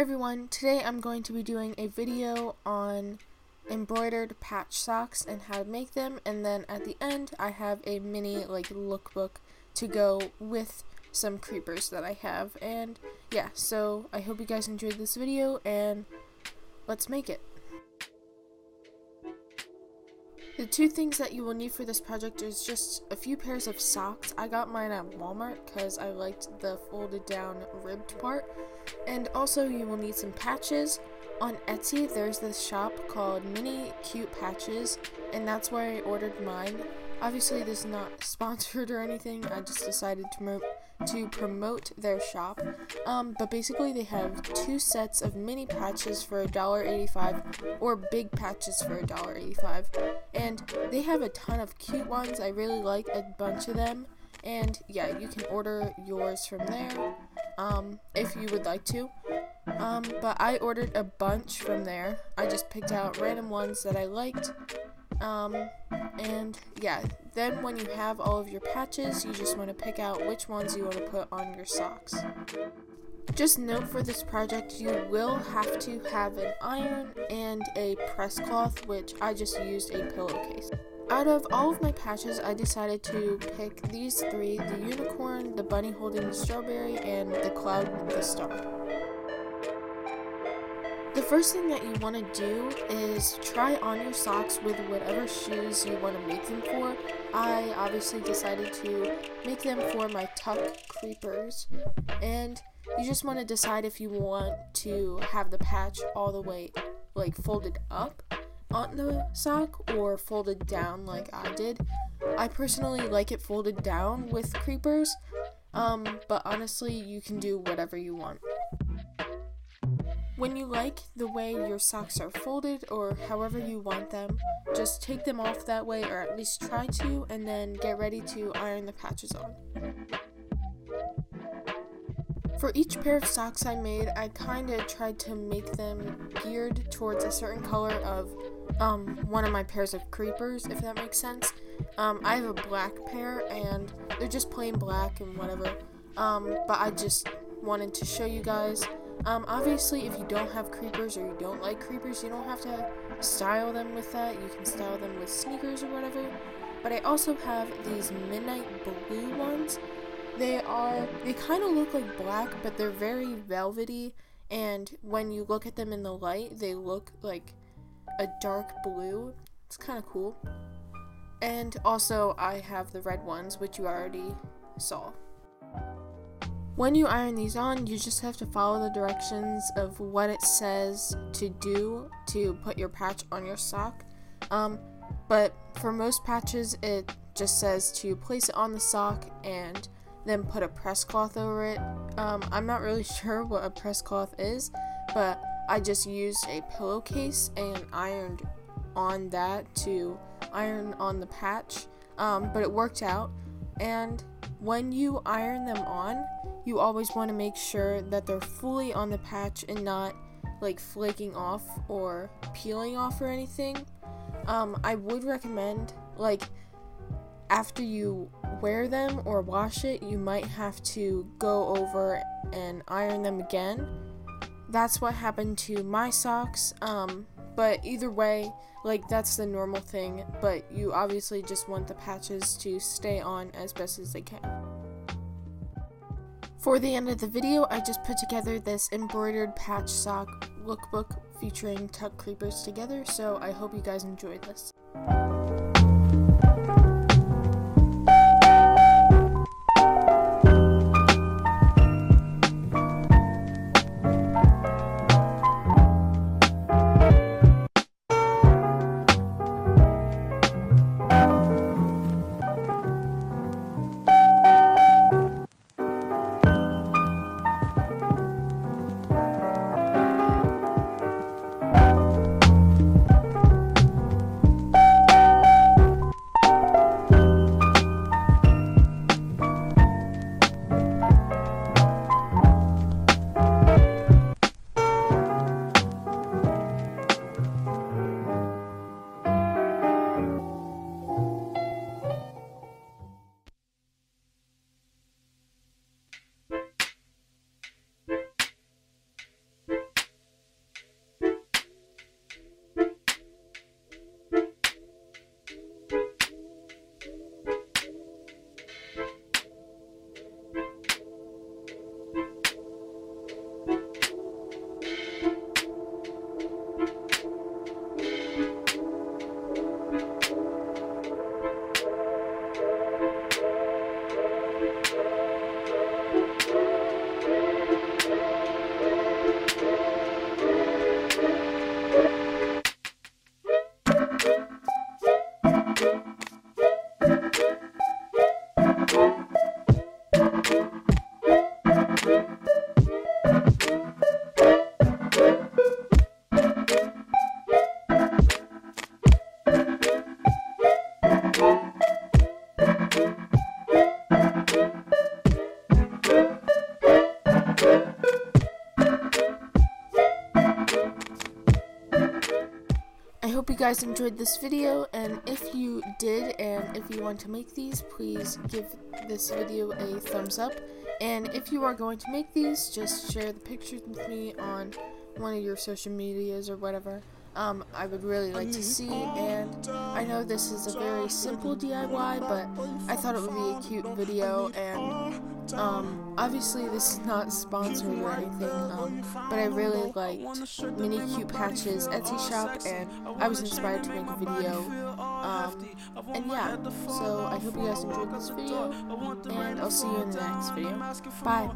everyone, today I'm going to be doing a video on embroidered patch socks and how to make them, and then at the end I have a mini lookbook to go with some creepers that I have. And yeah, so I hope you guys enjoyed this video and let's make it. The two things that you will need for this project is just a few pairs of socks. I got mine at Walmart because I liked the folded down ribbed part. And also you will need some patches. On Etsy there's this shop called Mini Cute Patches, and that's where I ordered mine. Obviously this is not sponsored or anything, I just decided to promote their shop. But basically they have two sets of mini patches for $1.85 or big patches for $1.85, and they have a ton of cute ones. I really like a bunch of them, and yeah, you can order yours from there if you would like to. But I ordered a bunch from there. I just picked out random ones that I liked. And yeah, then when you have all of your patches, you just want to pick out which ones you want to put on your socks. Just note, for this project you will have to have an iron and a press cloth, which I just used a pillowcase. Out of all of my patches, I decided to pick these three: the unicorn, the bunny holding the strawberry, and the cloud with the star. The first thing that you want to do is try on your socks with whatever shoes you want to make them for. I obviously decided to make them for my tuck creepers, and you just want to decide if you want to have the patch all the way folded up on the sock or folded down like I did. I personally like it folded down with creepers, but honestly you can do whatever you want. When you like the way your socks are folded, or however you want them, just take them off that way, or at least try to, and then get ready to iron the patches on. For each pair of socks I made, I kind of tried to make them geared towards a certain color of one of my pairs of creepers, if that makes sense. I have a black pair, and they're just plain black and whatever, but I just wanted to show you guys. Obviously, if you don't have creepers or you don't like creepers, you don't have to style them with that. You can style them with sneakers or whatever. But I also have these midnight blue ones. They kind of look like black, but they're very velvety, and when you look at them in the light, they look like a dark blue. It's kind of cool. And also, I have the red ones, which you already saw. When you iron these on, you just have to follow the directions of what it says to do to put your patch on your sock. But for most patches, it just says to place it on the sock and then put a press cloth over it. I'm not really sure what a press cloth is, but I just used a pillowcase and ironed on that to iron on the patch. But it worked out. And when you iron them on, you always want to make sure that they're fully on the patch and not flaking off or peeling off or anything. I would recommend, after you wear them or wash it, you might have to go over and iron them again. That's what happened to my socks, but either way, that's the normal thing, but you obviously just want the patches to stay on as best as they can. For the end of the video, I just put together this embroidered patch sock lookbook featuring tuck creepers together, so I hope you guys enjoyed this. you guys enjoyed this video, and if you did, and if you want to make these, please give this video a thumbs up. And if you are going to make these, just share the pictures with me on one of your social medias or whatever. I would really like to see, and I know this is a very simple DIY, but I thought it would be a cute video, and obviously this is not sponsored or anything, but I really liked Mini Cute Patch's Etsy shop, and I was inspired to make a video, and yeah, so I hope you guys enjoyed this video, and I'll see you in the next video. Bye!